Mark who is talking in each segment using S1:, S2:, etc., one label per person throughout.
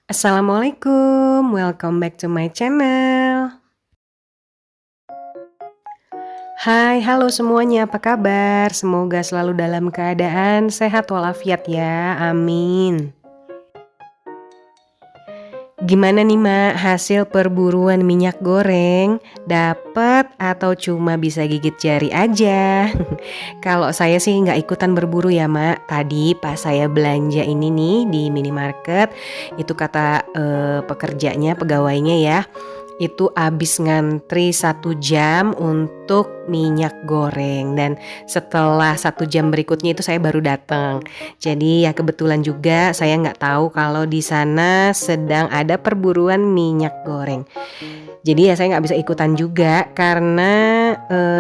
S1: Assalamualaikum, welcome back to my channel. Hai, halo semuanya, apa kabar? Semoga selalu dalam keadaan sehat walafiat ya, amin. Gimana nih Mak, hasil perburuan minyak goreng? Dapet atau cuma bisa gigit jari aja? Kalau saya sih nggak ikutan berburu ya Mak. Tadi pas saya belanja ini nih di minimarket, itu kata pekerjanya, pegawainya ya, itu habis ngantri 1 jam untuk minyak goreng. Dan setelah 1 jam berikutnya itu saya baru datang. Jadi ya kebetulan juga saya nggak tahu kalau di sana sedang ada perburuan minyak goreng. Jadi ya saya nggak bisa ikutan juga karena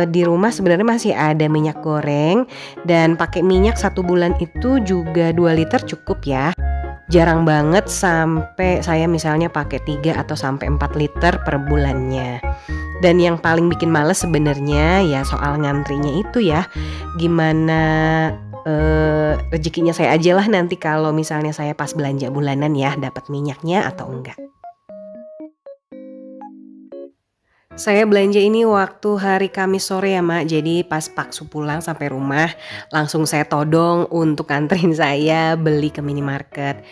S1: di rumah sebenarnya masih ada minyak goreng. Dan pakai minyak 1 bulan itu juga 2 liter cukup ya. Jarang banget sampai saya misalnya pakai 3 atau sampai 4 liter per bulannya. Dan yang paling bikin males sebenarnya ya soal ngantrinya itu ya. Gimana rezekinya saya aja lah nanti kalau misalnya saya pas belanja bulanan ya dapat minyaknya atau enggak. Saya belanja ini waktu hari Kamis sore ya Mak. Jadi pas Paksu pulang sampai rumah langsung saya todong untuk anterin saya beli ke minimarket.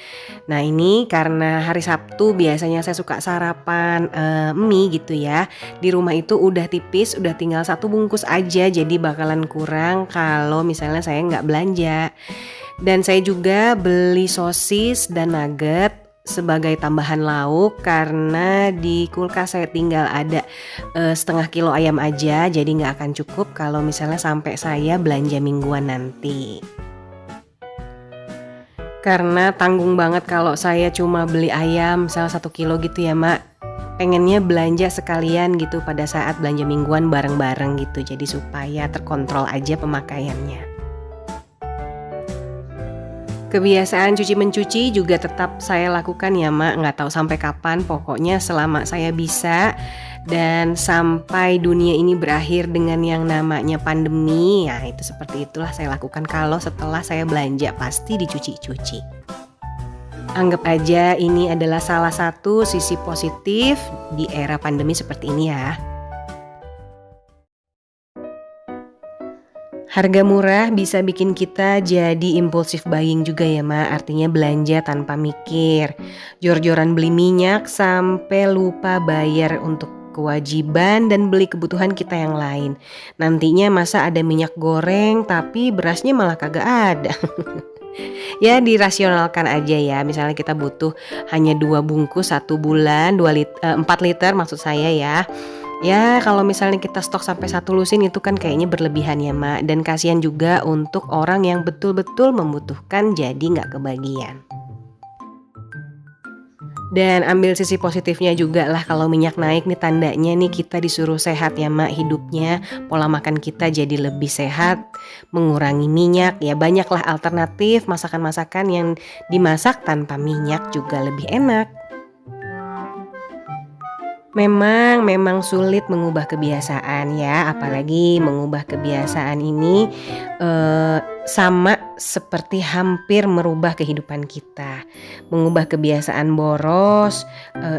S1: Nah ini karena hari Sabtu biasanya saya suka sarapan mie gitu ya. Di rumah itu udah tipis, udah tinggal 1 bungkus aja. Jadi bakalan kurang kalau misalnya saya nggak belanja. Dan saya juga beli sosis dan nugget sebagai tambahan lauk karena di kulkas saya tinggal ada setengah kilo ayam aja, jadi nggak akan cukup kalau misalnya sampai saya belanja mingguan nanti. Karena tanggung banget kalau saya cuma beli ayam misalnya 1 kilo gitu ya Mak. Pengennya belanja sekalian gitu pada saat belanja mingguan bareng-bareng gitu, jadi supaya terkontrol aja pemakaiannya. Kebiasaan cuci-mencuci juga tetap saya lakukan ya Mak, nggak tahu sampai kapan, pokoknya selama saya bisa dan sampai dunia ini berakhir dengan yang namanya pandemi, ya itu seperti itulah saya lakukan kalau setelah saya belanja pasti dicuci-cuci. Anggap aja ini adalah salah satu sisi positif di era pandemi seperti ini ya. Harga murah bisa bikin kita jadi impulsif buying juga ya Mak, artinya belanja tanpa mikir. Jor-joran beli minyak sampai lupa bayar untuk kewajiban dan beli kebutuhan kita yang lain. Nantinya masa ada minyak goreng tapi berasnya malah kagak ada. Ya dirasionalkan aja ya, misalnya kita butuh hanya 2 bungkus 1 bulan, 4 liter maksud saya ya. Ya kalau misalnya kita stok sampai 1 lusin itu kan kayaknya berlebihan ya Mak. Dan kasihan juga untuk orang yang betul-betul membutuhkan jadi nggak kebagian. Dan ambil sisi positifnya juga lah, kalau minyak naik nih tandanya nih kita disuruh sehat ya Mak hidupnya. Pola makan kita jadi lebih sehat, mengurangi minyak, ya banyaklah alternatif masakan-masakan yang dimasak tanpa minyak juga lebih enak. Memang sulit mengubah kebiasaan ya, apalagi mengubah kebiasaan ini sama seperti hampir merubah kehidupan kita. Mengubah kebiasaan boros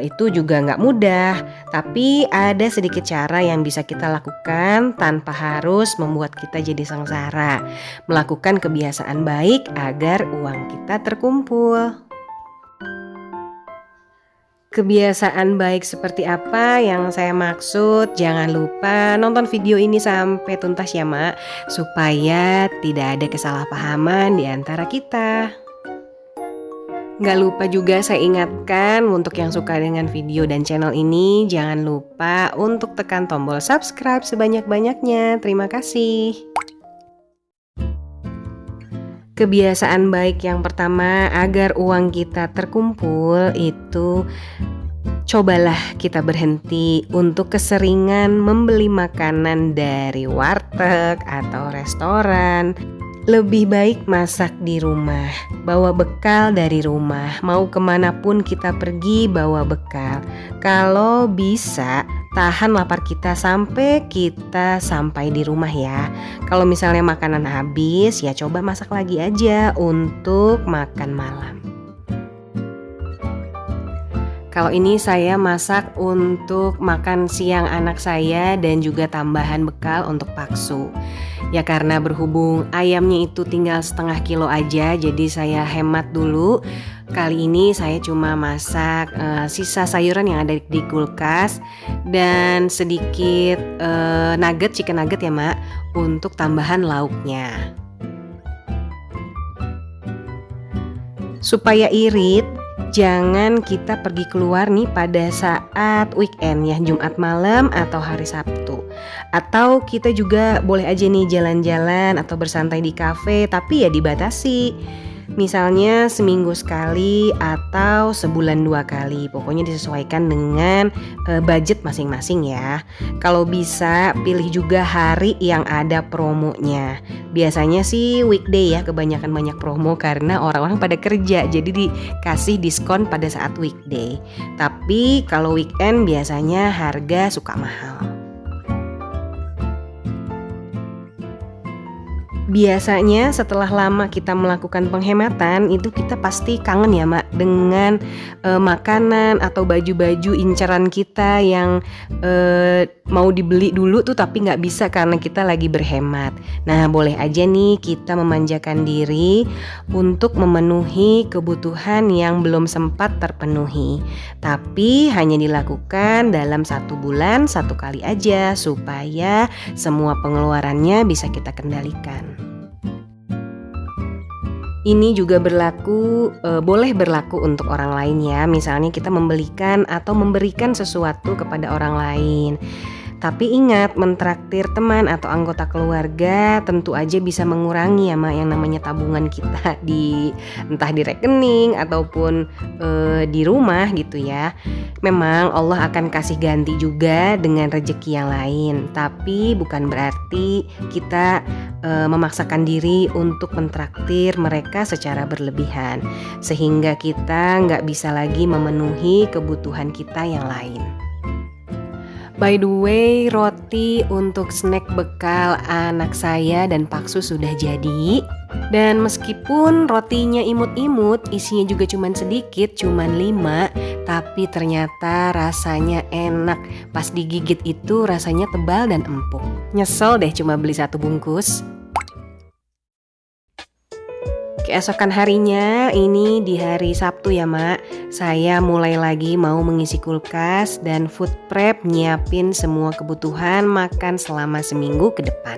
S1: itu juga nggak mudah, tapi ada sedikit cara yang bisa kita lakukan tanpa harus membuat kita jadi sengsara. Melakukan kebiasaan baik agar uang kita terkumpul. Kebiasaan baik seperti apa yang saya maksud? Jangan lupa nonton video ini sampai tuntas ya Mak, supaya tidak ada kesalahpahaman di antara kita. Gak lupa juga saya ingatkan untuk yang suka dengan video dan channel ini, jangan lupa untuk tekan tombol subscribe sebanyak-banyaknya. Terima kasih. Kebiasaan baik yang pertama agar uang kita terkumpul itu cobalah kita berhenti untuk keseringan membeli makanan dari warteg atau restoran. Lebih baik masak di rumah, bawa bekal dari rumah, mau kemanapun kita pergi bawa bekal. Kalau bisa tahan lapar kita sampai kita sampai di rumah ya. Kalau misalnya makanan habis ya coba masak lagi aja untuk makan malam. Kalau ini saya masak untuk makan siang anak saya dan juga tambahan bekal untuk Paksu. Ya karena berhubung ayamnya itu tinggal setengah kilo aja, jadi saya hemat dulu. Kali ini saya cuma masak sisa sayuran yang ada di kulkas dan sedikit chicken nugget ya Mak, untuk tambahan lauknya. Supaya irit, jangan kita pergi keluar nih pada saat weekend ya, Jumat malam atau hari Sabtu. Atau kita juga boleh aja nih jalan-jalan atau bersantai di kafe, tapi ya dibatasi. Misalnya seminggu sekali atau sebulan 2 kali. Pokoknya disesuaikan dengan budget masing-masing ya. Kalau bisa pilih juga hari yang ada promonya. Biasanya sih weekday ya, kebanyakan banyak promo karena orang-orang pada kerja, jadi dikasih diskon pada saat weekday. Tapi kalau weekend biasanya harga suka mahal. Biasanya setelah lama kita melakukan penghematan itu kita pasti kangen ya Mak dengan makanan atau baju-baju incaran kita yang mau dibeli dulu tuh tapi nggak bisa karena kita lagi berhemat. Nah boleh aja nih kita memanjakan diri untuk memenuhi kebutuhan yang belum sempat terpenuhi. Tapi hanya dilakukan dalam 1 bulan 1 kali aja supaya semua pengeluarannya bisa kita kendalikan. Ini juga boleh berlaku untuk orang lain ya. Misalnya kita membelikan atau memberikan sesuatu kepada orang lain. Tapi ingat, mentraktir teman atau anggota keluarga tentu aja bisa mengurangi ya Mak yang namanya tabungan kita entah di rekening ataupun di rumah gitu ya. Memang Allah akan kasih ganti juga dengan rezeki yang lain, tapi bukan berarti kita memaksakan diri untuk mentraktir mereka secara berlebihan sehingga kita nggak bisa lagi memenuhi kebutuhan kita yang lain. By the way, roti untuk snack bekal anak saya dan Paksu sudah jadi. Dan meskipun rotinya imut-imut, isinya juga cuman sedikit, cuman 5, tapi ternyata rasanya enak. Pas digigit itu rasanya tebal dan empuk. Nyesel deh cuma beli 1 bungkus. Keesokan harinya, ini di hari Sabtu ya Mak, saya mulai lagi mau mengisi kulkas dan food prep, nyiapin semua kebutuhan makan selama seminggu ke depan.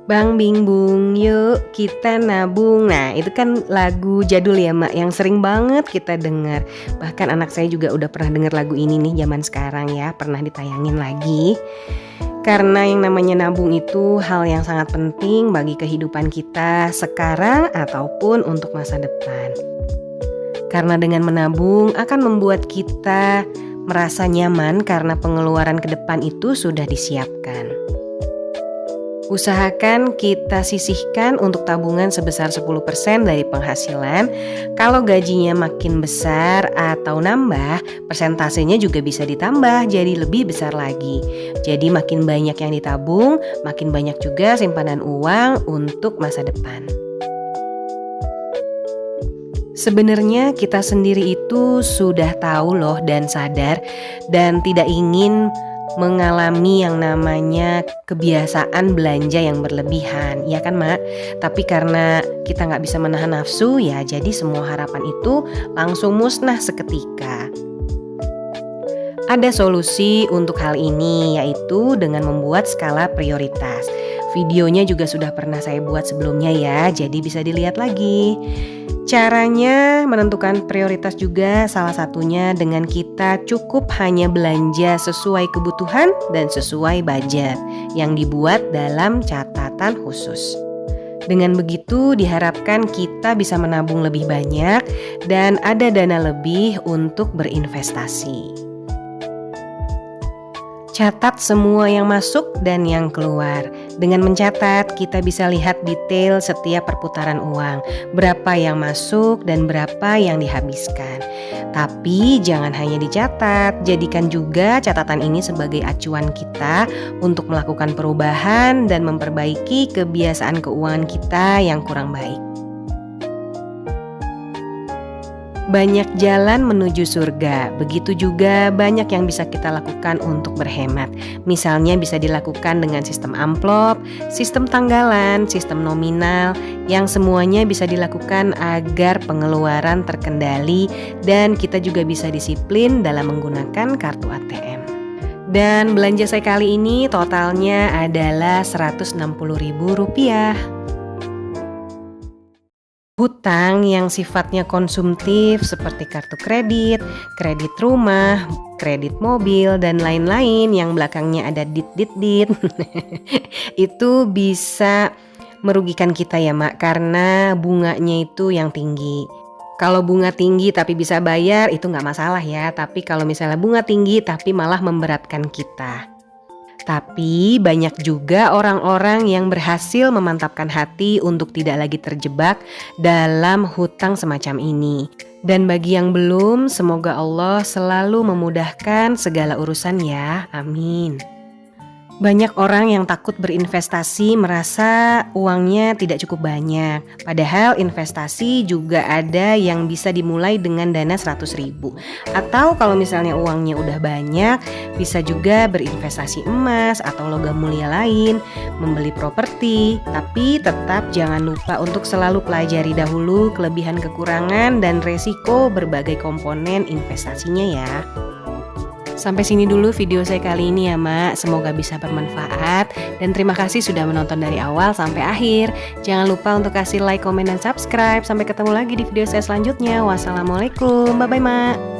S1: Bang Bing Bung, yuk kita nabung. Nah itu kan lagu jadul ya Mak, yang sering banget kita dengar. Bahkan anak saya juga udah pernah dengar lagu ini nih zaman sekarang ya, pernah ditayangin lagi. Karena yang namanya nabung itu hal yang sangat penting bagi kehidupan kita sekarang ataupun untuk masa depan. Karena dengan menabung akan membuat kita merasa nyaman karena pengeluaran ke depan itu sudah disiapkan. Usahakan kita sisihkan untuk tabungan sebesar 10% dari penghasilan. Kalau gajinya makin besar atau nambah, persentasenya juga bisa ditambah jadi lebih besar lagi. Jadi makin banyak yang ditabung, makin banyak juga simpanan uang untuk masa depan. Sebenarnya kita sendiri itu sudah tahu loh dan sadar dan tidak ingin mengalami yang namanya kebiasaan belanja yang berlebihan, ya kan Mak? Tapi karena kita nggak bisa menahan nafsu ya, jadi semua harapan itu langsung musnah seketika. Ada solusi untuk hal ini, yaitu dengan membuat skala prioritas. Videonya juga sudah pernah saya buat sebelumnya ya, jadi bisa dilihat lagi. Caranya menentukan prioritas juga salah satunya dengan kita cukup hanya belanja sesuai kebutuhan dan sesuai budget yang dibuat dalam catatan khusus. Dengan begitu diharapkan kita bisa menabung lebih banyak dan ada dana lebih untuk berinvestasi. Catat semua yang masuk dan yang keluar. Dengan mencatat, kita bisa lihat detail setiap perputaran uang, berapa yang masuk dan berapa yang dihabiskan. Tapi jangan hanya dicatat, jadikan juga catatan ini sebagai acuan kita untuk melakukan perubahan dan memperbaiki kebiasaan keuangan kita yang kurang baik. Banyak jalan menuju surga, begitu juga banyak yang bisa kita lakukan untuk berhemat. Misalnya bisa dilakukan dengan sistem amplop, sistem tanggalan, sistem nominal, yang semuanya bisa dilakukan agar pengeluaran terkendali dan kita juga bisa disiplin dalam menggunakan kartu ATM. Dan belanja saya kali ini totalnya adalah Rp160.000. Hutang yang sifatnya konsumtif seperti kartu kredit, kredit rumah, kredit mobil, dan lain-lain yang belakangnya ada dit-dit-dit itu bisa merugikan kita ya Mak, karena bunganya itu yang tinggi. Kalau bunga tinggi tapi bisa bayar itu nggak masalah ya, tapi kalau misalnya bunga tinggi tapi malah memberatkan kita. Tapi banyak juga orang-orang yang berhasil memantapkan hati untuk tidak lagi terjebak dalam hutang semacam ini. Dan bagi yang belum, semoga Allah selalu memudahkan segala urusan ya, amin. Banyak orang yang takut berinvestasi merasa uangnya tidak cukup banyak. Padahal investasi juga ada yang bisa dimulai dengan dana 100.000. Atau kalau misalnya uangnya udah banyak, bisa juga berinvestasi emas atau logam mulia lain, membeli properti. Tapi tetap jangan lupa untuk selalu pelajari dahulu kelebihan kekurangan dan resiko berbagai komponen investasinya ya. Sampai sini dulu video saya kali ini ya Mak, semoga bisa bermanfaat dan terima kasih sudah menonton dari awal sampai akhir. Jangan lupa untuk kasih like, komen, dan subscribe. Sampai ketemu lagi di video saya selanjutnya. Wassalamualaikum, bye-bye Mak.